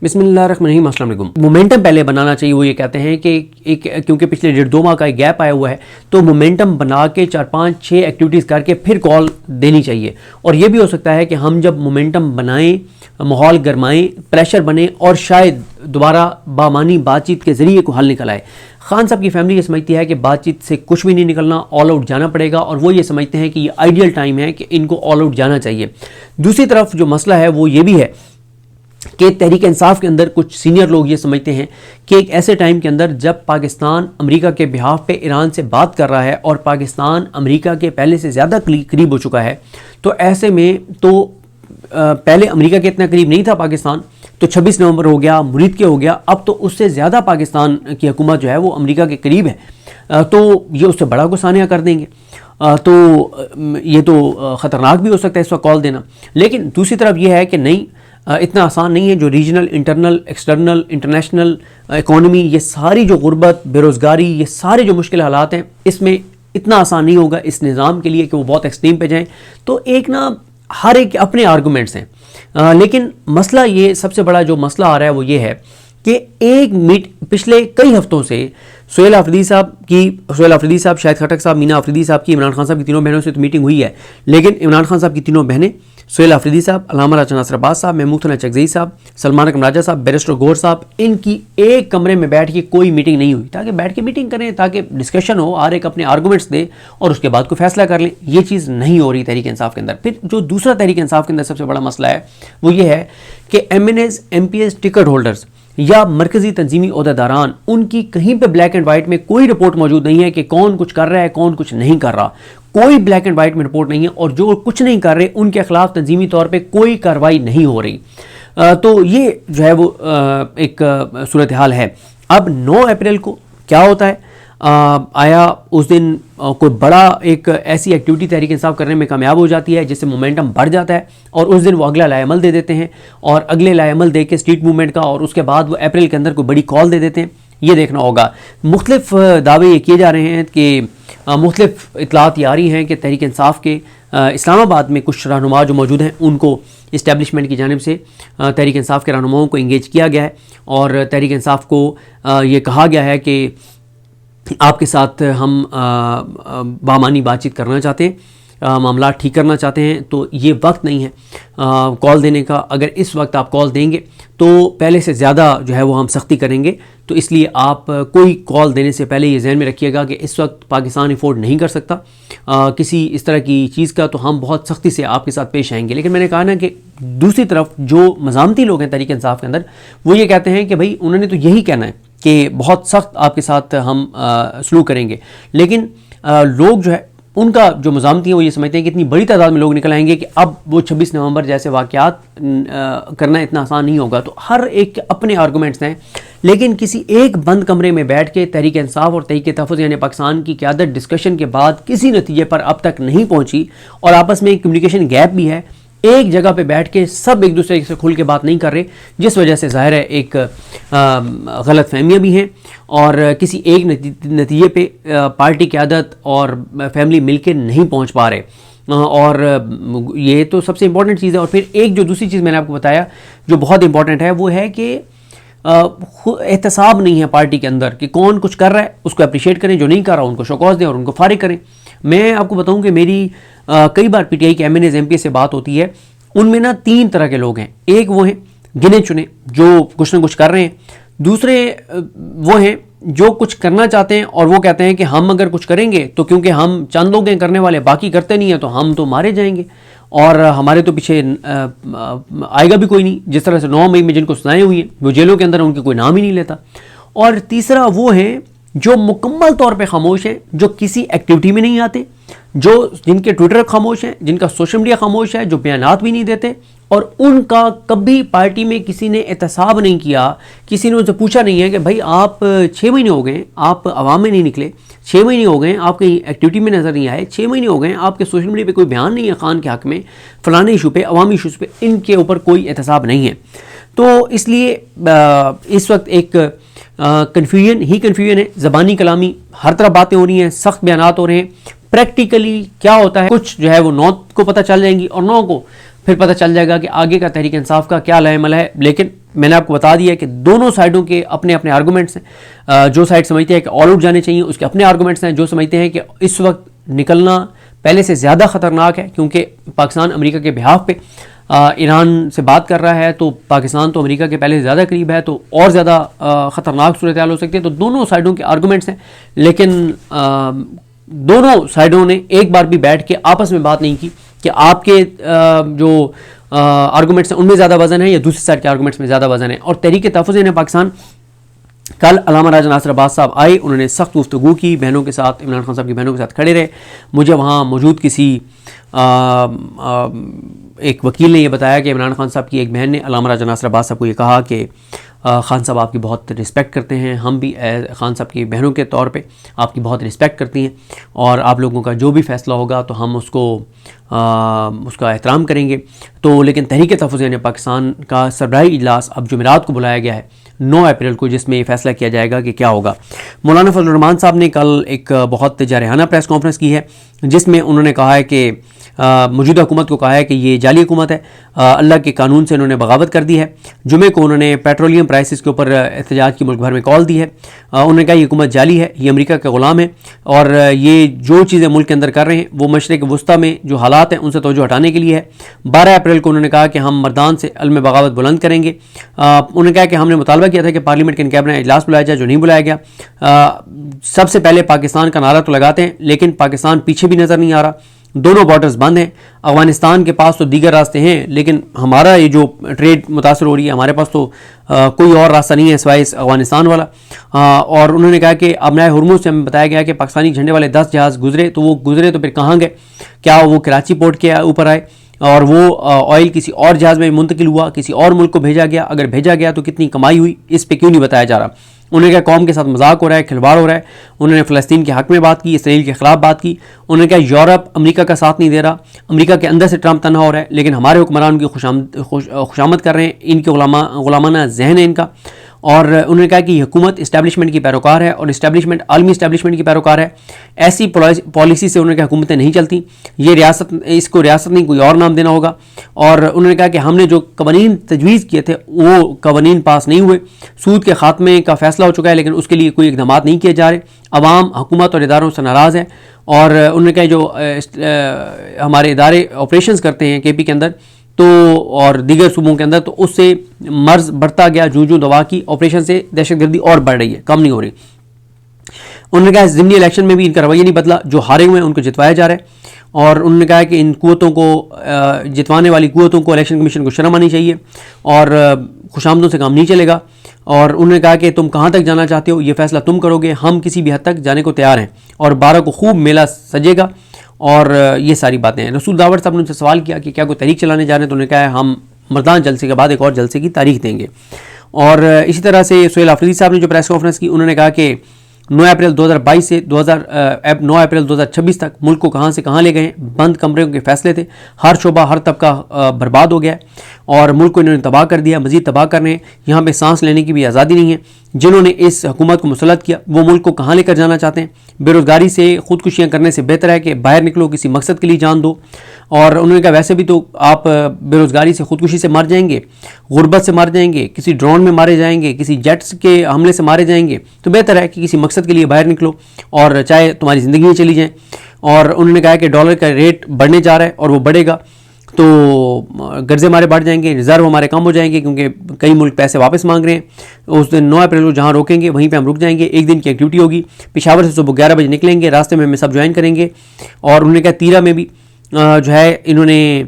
बिस्मिल्लाहिर्रहमानिर्रहीम, अस्सलाम वालेकुम। मोमेंटम पहले बनाना चाहिए, वो ये कहते हैं कि क्योंकि पिछले 1.5-2 माह का एक गैप आया हुआ है, तो मोमेंटम बना के 4-5-6 एक्टिविटीज़ करके फिर कॉल देनी चाहिए। और ये भी हो सकता है कि हम जब मोमेंटम बनाएं, माहौल गरमाएं, प्रेशर बने और शायद दोबारा बामानी बातचीत के ज़रिए को हल निकल आए। खान साहब की फैमिली ये समझती है कि बातचीत से कुछ भी नहीं निकलना, ऑल आउट जाना पड़ेगा, और वो ये समझते हैं कि ये आइडियल टाइम है कि इनको ऑल आउट जाना चाहिए। दूसरी तरफ जो मसला है वो ये भी है कि तहरीक इंसाफ के अंदर कुछ सीनियर लोग ये समझते हैं कि एक ऐसे टाइम के अंदर जब पाकिस्तान अमेरिका के बिहाफ पे ईरान से बात कर रहा है और पाकिस्तान अमेरिका के पहले से ज़्यादा करीब हो चुका है, तो ऐसे में तो पहले अमेरिका के इतना करीब नहीं था पाकिस्तान, तो 26 नवंबर हो गया, मुरीद के हो गया, अब तो उससे ज़्यादा पाकिस्तान की हुकूमत जो है वो अमेरिका के करीब है, तो ये उससे बड़ा गुस्सानिया कर देंगे। तो ये तो ख़तरनाक भी हो सकता है इस वक्त कॉल देना। लेकिन दूसरी तरफ ये है कि नहीं, इतना आसान नहीं है। जो regional, internal, external, international economy, ये सारी जो गुर्बत, बेरोज़गारी, ये सारे जो मुश्किल हालात हैं, इसमें इतना आसान नहीं होगा इस निज़ाम के लिए कि वो बहुत एक्सट्रीम पे जाएं। तो एक ना हर एक अपने आर्गूमेंट्स हैं, लेकिन मसला ये सबसे बड़ा जो मसला आ रहा है वो ये है कि पिछले कई हफ्तों से सोहेल अफरीदी साहब, शाहिद खटक साहब, मीना अफरीदी साहब की, इमरान खान साहब की तीनों बहनों से तो मीटिंग हुई है, लेकिन इमरान खान साहब की तीनों बहनें, सोहेल अफरीदी साहब, अल्लामा राजा नासिर अब्बास साहब, महमूद हसन चकज़ई साहब, सलमान अकरम राजा साहब, बैरिस्टर गौहर साहब, इनकी एक कमरे में बैठ के कोई मीटिंग नहीं हुई, ताकि बैठ के मीटिंग करें, ताकि डिस्कशन हो, हर एक अपने आर्गूमेंट्स दे और उसके बाद कोई फैसला कर लें। ये चीज़ नहीं हो रही तहरीक इंसाफ के अंदर। फिर जो दूसरा तहरीक इंसाफ के अंदर सबसे बड़ा मसला है वो ये है कि MNAs, MPs, टिकट होल्डर्स या मरकजी तंजीमी ओहदेदारान, उनकी कहीं पे ब्लैक एंड वाइट में कोई रिपोर्ट मौजूद नहीं है कि कौन कुछ कर रहा है, कौन कुछ नहीं कर रहा। कोई ब्लैक एंड वाइट में रिपोर्ट नहीं है, और जो कुछ नहीं कर रहे उनके खिलाफ तंजीमी तौर पे कोई कार्रवाई नहीं हो रही। तो ये जो है वो एक सूरत हाल है। अब 9 अप्रैल को क्या होता है, आया उस दिन कोई बड़ा एक ऐसी एक्टिविटी तहरीक इंसाफ करने में कामयाब हो जाती है जिससे मोमेंटम बढ़ जाता है, और उस दिन वो अगला लाएमल दे देते हैं, और अगले लाएमल दे के स्ट्रीट मूवमेंट का, और उसके बाद वो अप्रैल के अंदर कोई बड़ी कॉल दे देते हैं। ये देखना होगा। मुख्तलिफ दावे ये किए जा रहे हैं कि मुख्तलिफ इतलात ये आ रही हैं कि तहरीक इंसाफ के इस्लामाबाद में कुछ रहनुमा जो मौजूद हैं, उनको इस्टेब्लिशमेंट की जानिब से तहरीक इंसाफ के रहनुमाओं को इंगेज किया गया है, और तहरीक इंसाफ को ये कहा गया है कि आपके साथ हम बामानी बातचीत करना चाहते हैं, मामला ठीक करना चाहते हैं, तो ये वक्त नहीं है कॉल देने का। अगर इस वक्त आप कॉल देंगे तो पहले से ज़्यादा जो है वो हम सख्ती करेंगे, तो इसलिए आप कोई कॉल देने से पहले ये जहन में रखिएगा कि इस वक्त पाकिस्तान अफोर्ड नहीं कर सकता किसी इस तरह की चीज़ का, तो हम बहुत सख्ती से आपके साथ पेश आएंगे। लेकिन मैंने कहा ना कि दूसरी तरफ जो मज़ामती लोग हैं तहरीक इंसाफ के अंदर, वो ये कहते हैं कि भाई उन्होंने तो यही कहना है कि बहुत सख्त आपके साथ हम सलूक करेंगे, लेकिन लोग जो है उनका जो मज़ामती है वो ये समझते हैं कि इतनी बड़ी तादाद में लोग निकल आएंगे कि अब वो 26 नवंबर जैसे वाक़यात करना इतना आसान नहीं होगा। तो हर एक के अपने आर्गूमेंट्स हैं, लेकिन किसी एक बंद कमरे में बैठ के तहरीक इंसाफ और तहरीक तहफ़्फ़ुज़ यानी पाकिस्तान की क़यादत डिस्कशन के बाद किसी नतीजे पर अब तक नहीं पहुँची, और आपस में कम्युनिकेशन गैप भी है। एक जगह पे बैठ के सब एक दूसरे से खुल के बात नहीं कर रहे, जिस वजह से ज़ाहिर है एक गलत फहमियाँ भी हैं, और किसी एक नतीजे पे पार्टी क़यादत और फैमिली मिलके नहीं पहुंच पा रहे, और ये तो सबसे इम्पॉर्टेंट चीज़ है। और फिर एक जो दूसरी चीज़ मैंने आपको बताया जो बहुत इंपॉर्टेंट है, वो है कि एहतसाब नहीं है पार्टी के अंदर कि कौन कुछ कर रहा है उसको अप्रिशिएट करें, जो नहीं कर रहा उनको शौकौस दें और उनको फारिग करें। मैं आपको बताऊं कि मेरी कई बार PTI के MNAs MPs से बात होती है, उनमें ना 3 तरह के लोग हैं। एक वो हैं गिने चुने जो कुछ ना कुछ कर रहे हैं, दूसरे वो हैं जो कुछ करना चाहते हैं और वो कहते हैं कि हम अगर कुछ करेंगे तो क्योंकि हम चंद लोग हैं करने वाले, बाकी करते नहीं हैं, तो हम तो मारे जाएंगे और हमारे तो पीछे आएगा भी कोई नहीं। जिस तरह से 9 मई में जिनको सजाएं हुई हैं वो जेलों के अंदर उनके कोई नाम ही नहीं लेता। और तीसरा वो हैं जो मुकम्मल तौर पे खामोश हैं, जो किसी एक्टिविटी में नहीं आते, जिनके ट्विटर खामोश हैं, जिनका सोशल मीडिया खामोश है, जो बयानात भी नहीं देते, और उनका कभी पार्टी में किसी ने एहतसाब नहीं किया, किसी ने उनसे पूछा नहीं है कि भाई आप 6 महीने हो गए आप अवाम में नहीं निकले, 6 महीने हो गए आप कहीं एक्टिविटी में नज़र नहीं आए, 6 महीने हो गए आपके सोशल मीडिया पे कोई बयान नहीं है खान के हक़ में, फ़लाने इशू पे, अवामी इशूज़ पे, इनके ऊपर कोई एहतसाब नहीं है। तो इसलिए इस वक्त एक कन्फ्यूजन है, ज़बानी कलामी, हर तरफ बातें हो रही हैं, सख्त बयानात हो रहे हैं। प्रैक्टिकली क्या होता है, कुछ जो है वो 9 को पता चल जाएंगी और 9 को फिर पता चल जाएगा कि आगे का तहरीक इंसाफ का क्या लाएमल है। लेकिन मैंने आपको बता दिया कि दोनों साइडों के अपने अपने आर्गूमेंट्स हैं। जो साइड समझते हैं कि ऑल आउट जाने चाहिए, उसके अपने आर्गूमेंट्स हैं। जो समझते हैं कि इस वक्त निकलना पहले से ज़्यादा ख़तरनाक है, क्योंकि पाकिस्तान अमेरिका के बिहाफ पे ईरान से बात कर रहा है, तो पाकिस्तान तो अमेरिका के पहले से ज़्यादा करीब है, तो और ज़्यादा ख़तरनाक सूरत हाल हो सकती है। तो दोनों साइडों के आर्गूमेंट्स हैं, लेकिन दोनों साइडों ने एक बार भी बैठ के आपस में बात नहीं की कि आपके जो आर्गूमेंट्स हैं उनमें ज़्यादा वजन है या दूसरी साइड के आर्गूमेंट्स में ज़्यादा वजन है। और तहरीक तहफ़्फ़ुज़ पाकिस्तान कल अल्लामा राजा नासिर अब्बास साहब आए, उन्होंने सख्त गुफ्तगू की बहनों के साथ, इमरान खान साहब की बहनों के साथ खड़े रहे। मुझे वहाँ मौजूद किसी एक वकील ने यह बताया कि इमरान खान साहब की एक बहन ने अल्लामा राजा नासिर अब्बास साहब को ये कहा कि खान साहब आपकी बहुत रिस्पेक्ट करते हैं, हम भी खान साहब की बहनों के तौर पे आपकी बहुत रिस्पेक्ट करती हैं, और आप लोगों का जो भी फ़ैसला होगा तो हम उसका एहतराम करेंगे। तो लेकिन तहरीक तहफ़्फ़ुज़ पाकिस्तान का सरबराही इजलास अब जुमेरात को बुलाया गया है 9 अप्रैल को, जिसमें ये फैसला किया जाएगा कि क्या होगा। मौलाना फजलुर रहमान साहब ने कल एक बहुत जारहाना प्रेस कॉन्फ्रेंस की है, जिसमें उन्होंने कहा है कि मौजूदा हुकूमत को कहा है कि ये जाली हुकूमत है, अल्लाह के कानून से उन्होंने बगावत कर दी है। जुमे को उन्होंने पेट्रोलियम प्राइसेस के ऊपर एहतजाज की मुल्क भर में कॉल दी है। उन्होंने कहा ये हुकूमत जाली है, ये अमेरिका का ग़ुलाम है, और ये जो चीज़ें मुल्क के अंदर कर रहे हैं वो मशरिक़ वस्ता में जो हालात हैं उनसे तवज्जो हटाने के लिए है। 12 अप्रैल को उन्होंने कहा कि हम मर्दान से अलम बगावत बुलंद करेंगे। उन्होंने कहा कि हमने मुतालबा किया था कि पार्लियामेंट के कैबिनेट इजलास बुलाया जाए, जो नहीं बुलाया गया। सबसे पहले पाकिस्तान का नारा तो लगाते हैं, लेकिन पाकिस्तान पीछे भी नज़र नहीं आ रहा। दोनों बॉर्डर्स बंद हैं। अफ़गानिस्तान के पास तो दीगर रास्ते हैं, लेकिन हमारा ये जो ट्रेड मुतासर हो रही है, हमारे पास तो कोई और रास्ता नहीं है सिवाय इस अफ़गानिस्तान वाला। और उन्होंने कहा कि अबनाए हुर्मुज़ से हमें बताया गया कि पाकिस्तानी झंडे वाले 10 जहाज़ गुजरे, तो वो गुजरे तो फिर कहाँ गए? क्या वो कराची पोर्ट के ऊपर आए और वो ऑयल किसी और जहाज़ में मुंतकिल हुआ, किसी और मुल्क को भेजा गया? अगर भेजा गया तो कितनी कमाई हुई, इस पर क्यों नहीं बताया जा रहा? उन्होंने कहा कौम के साथ मजाक हो रहा है, खिलवाड़ हो रहा है। उन्होंने फ़लस्तीन के हक़ में बात की, इसराइल के ख़िलाफ़ बात की। उन्होंने कहा यूरोप अमेरिका का साथ नहीं दे रहा, अमेरिका के अंदर से ट्रंप तनहा हो रहा है, लेकिन हमारे हुक्मरान उनकी खुशामद कर रहे हैं, इनके गुलामाना जहन है इनका। और उन्होंने कहा कि हुकूमत इस्टेब्लिशमेंट की पैरोकार है, और इस्टेब्लिशमेंट आलमी इस्टेब्लिशमेंट की पैरोकार है। ऐसी पॉलिसी से उन्होंने कहा हुकूमतें नहीं चलती, ये रियासत, इसको रियासत नहीं कोई और नाम देना होगा। और उन्होंने कहा कि हमने जो कवानीन तजवीज़ किए थे वो कवानीन पास नहीं हुए। सूद के खात्मे का फैसला हो चुका है, लेकिन उसके लिए कोई इक़दाम नहीं किए जा रहे। अवाम हुकूमत और इदारों से नाराज़ है। और उन्होंने कहा जो हमारे इदारे ऑपरेशंस करते हैं KP के अंदर तो और दीगर सूबों के अंदर, तो उससे मर्ज बढ़ता गया, जूं दवा की ऑपरेशन से दहशतगर्दी और बढ़ रही है, कम नहीं हो रही। उन्होंने कहा ज़िमनी इलेक्शन में भी इनका रवैया नहीं बदला, जो हारे हुए हैं उनको जितवाया जा रहा है। और उन्होंने कहा कि इन कुव्वतों को, जितवाने वाली कुव्वतों को, इलेक्शन कमीशन को शर्म आनी चाहिए और खुशामदों से काम नहीं चलेगा। और उन्होंने कहा कि तुम कहाँ तक जाना चाहते हो, ये फैसला तुम करोगे, हम किसी भी हद तक जाने को तैयार हैं, और 12 को खूब मेला सजेगा। और ये सारी बातें हैं। रसूल दावर साहब ने उनसे सवाल किया कि क्या कोई तहरीक चलाने जा रहे हैं, तो उन्होंने कहा हम मर्दान जलसे के बाद एक और जलसे की तारीख देंगे। और इसी तरह से सुहेल आफरीदी साहब ने जो प्रेस कॉन्फ्रेंस की, उन्होंने कहा कि 9 अप्रैल 2022 से 9 अप्रैल 2026 तक मुल्क को कहाँ से कहाँ ले गए, बंद कमरों के फैसले थे, हर शोबा हर तबका बर्बाद हो गया है, और मुल्क को इन्होंने तबाह कर दिया, मज़ीद तबाह कर रहे हैं। यहाँ पे सांस लेने की भी आज़ादी नहीं है। जिन्होंने इस हुकूमत को मुसल्लत किया वो मुल्क को कहाँ लेकर जाना चाहते हैं? बेरोज़गारी से खुदकुशियाँ करने से बेहतर है कि बाहर निकलो, किसी मकसद के लिए जान दो। और उन्होंने कहा वैसे भी तो आप बेरोज़गारी से, खुदकुशी से मर जाएंगे, गुर्बत से मर जाएंगे, किसी ड्रोन में मारे जाएंगे, किसी जेट्स के हमले से मारे जाएंगे, तो बेहतर है कि किसी मकसद के लिए बाहर निकलो और चाहे तुम्हारी ज़िंदगी चली जाए। और उन्होंने कहा कि डॉलर का रेट बढ़ने जा रहा है और वो बढ़ेगा तो कर्जे हमारे बढ़ जाएंगे, रिज़र्व हमारे कम हो जाएंगे, क्योंकि कई मुल्क पैसे वापस मांग रहे हैं। उस दिन 9 अप्रैल को जहाँ रोकेंगे वहीं पे हम रुक जाएंगे। एक दिन की एक्टिविटी होगी, पेशावर से सुबह 11 बजे निकलेंगे, रास्ते में हमें सब ज्वाइन करेंगे। और उन्होंने कहा तीरा में भी जो है इन्होंने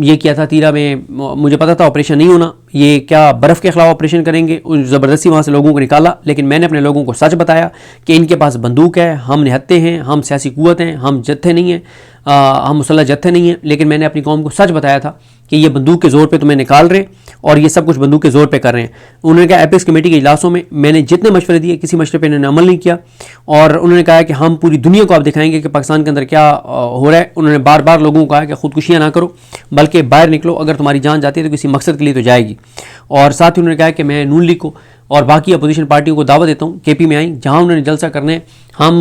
ये किया था, तीरा में मुझे पता था ऑपरेशन नहीं होना, ये क्या बर्फ़ के ख़िलाफ़ ऑपरेशन करेंगे, ज़बरदस्ती वहाँ से लोगों को निकाला। लेकिन मैंने अपने लोगों को सच बताया कि इनके पास बंदूक है, हम निहत्ते हैं, हम सियासी क़ुव्वत हैं, हम जत्थे नहीं हैं, हम मुसल्लह जत्थे नहीं हैं। लेकिन मैंने अपनी कौम को सच बताया था कि ये बंदूक के ज़ोर पे तुम्हें निकाल रहे और ये सब कुछ बंदूक के ज़ोर पे कर रहे हैं। उन्होंने कहा एपेक्स कमेटी के इजलासों में मैंने जितने मशवरे दिए, किसी मशवरे पे इन्होंने अमल नहीं किया। और उन्होंने कहा कि हम पूरी दुनिया को आप दिखाएंगे कि पाकिस्तान के अंदर क्या हो रहा है। उन्होंने बार बार लोगों को कहा कि खुदकुशियाँ ना करो, बल्कि बाहर निकलो, अगर तुम्हारी जान जाती है तो किसी मकसद के लिए तो जाएगी। और साथ ही उन्होंने कहा कि मैं नून लीग को और बाकी अपोजिशन पार्टियों को दावत देता हूँ KP में आई, जहाँ उन्होंने जलसा करने, हम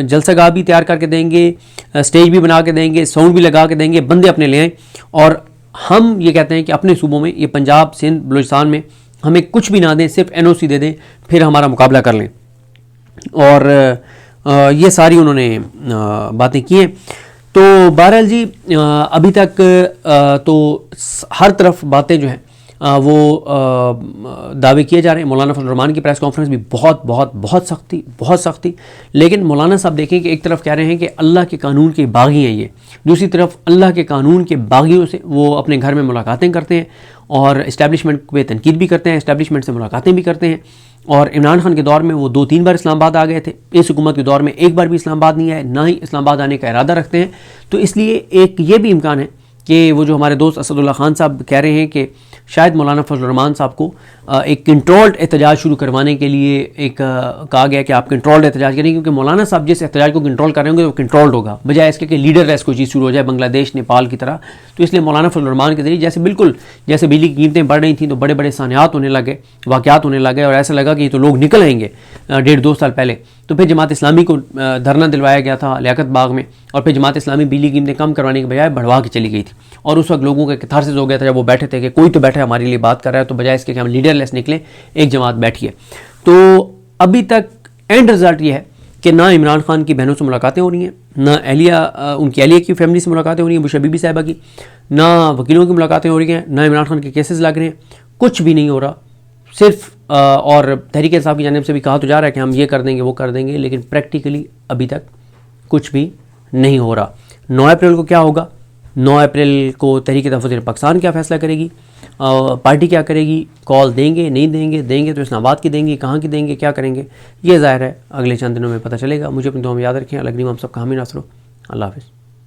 जलसागाह भी तैयार करके देंगे, स्टेज भी बना के देंगे, साउंड भी लगा के देंगे, बंदे अपने ले आएँ और हम ये कहते हैं कि अपने सूबों में, ये पंजाब, सिंध, बलूचिस्तान में हमें कुछ भी ना दें, सिर्फ NOC दे दें, फिर हमारा मुकाबला कर लें। और ये सारी उन्होंने बातें की हैं। तो बहरहाल जी अभी तक तो हर तरफ बातें जो हैं वो दावे किए जा रहे हैं। मौलाना फजल रहमान की प्रेस कॉन्फ्रेंस भी बहुत सख्त थी। लेकिन मौलाना साहब देखें कि एक तरफ कह रहे हैं कि अल्लाह के कानून के बागी हैं ये, दूसरी तरफ अल्लाह के कानून के बागियों से वो अपने घर में मुलाकातें करते हैं और इस्टेब्लिशमेंट पे तनकीद भी करते हैं, इस्टेब्लिशमेंट से मुलाकातें भी करते हैं। और इमरान खान के दौर में वो 2-3 बार इस्लामाबाद आ गए थे, इस हुकूमत के दौर में एक बार भी इस्लामाबाद नहीं आए, ना ही इस्लामाबाद आने का इरादा रखते हैं। तो इसलिए एक ये भी इम्कान है कि वो जो हमारे दोस्त असदुल्ला खान साहब कह रहे हैं कि शायद मौलाना फजल रहमान साहब को एक कंट्रोल्ड एहतजाज शुरू करवाने के लिए एक कहा गया कि आप कंट्रोल्ड एहतजाज करें, क्योंकि मौलाना साहब जिस एहतजाज को कंट्रोल कर रहे होंगे वो कंट्रोल्ड होगा, बजाय इसके कि लीडर रेस कोई चीज़ शुरू हो जाए बांग्लादेश, नेपाल की तरह। तो इसलिए मौलाना फजल रहमान के जरिए जैसे बिजली की कीमतें बढ़ रही थी तो बड़े बड़े सानियात होने लगे, वाक़यात होने लगे, और ऐसा लगा कि ये तो लोग निकल आएंगे 1.5-2 साल पहले। तो फिर जमात इस्लामी को धरना दिलवाया गया था लियाकत बाग में, और फिर जमात इस्लामी बिजली की कीमतें कम करवाने के बजाय बढ़वा के चली गई थी। और उस वक्त लोगों का कैथारसिस हो गया था जब वो बैठे थे कि कोई तो बैठा है हमारे लिए बात कर रहा है, तो बजाय इसके कि हम लीडरलेस निकलें, एक जमात बैठी है। तो अभी तक एंड रिजल्ट ये है कि ना इमरान खान की बहनों से मुलाकातें हो रही हैं, ना उनकी अहलिया की फैमिली से मुलाकातें हो रही हैं, बुशरा बीबी साहिबा की, ना वकीलों की मुलाकातें हो रही हैं, ना इमरान खान के केसेस लग रहे हैं, कुछ भी नहीं हो रहा। सिर्फ और तहरीक इंसाफ की जानिब से भी कहा तो जा रहा है कि हम ये कर देंगे वो कर देंगे, लेकिन प्रैक्टिकली अभी तक कुछ भी नहीं हो रहा। 9 अप्रैल को क्या होगा? 9 अप्रैल को तहरीक तहफ़्फ़ुज़ पाकिस्तान क्या फ़ैसला करेगी, पार्टी क्या करेगी, कॉल देंगे नहीं देंगे तो इस्लामाबाद की देंगे, कहाँ की देंगे, क्या करेंगे, ये ज़ाहिर है अगले चंद दिनों में पता चलेगा। मुझे अपनी दुआ में याद रखें। अल्लाह करीम हम सब का हामी नासर हो। अल्लाह हाफ़िज़।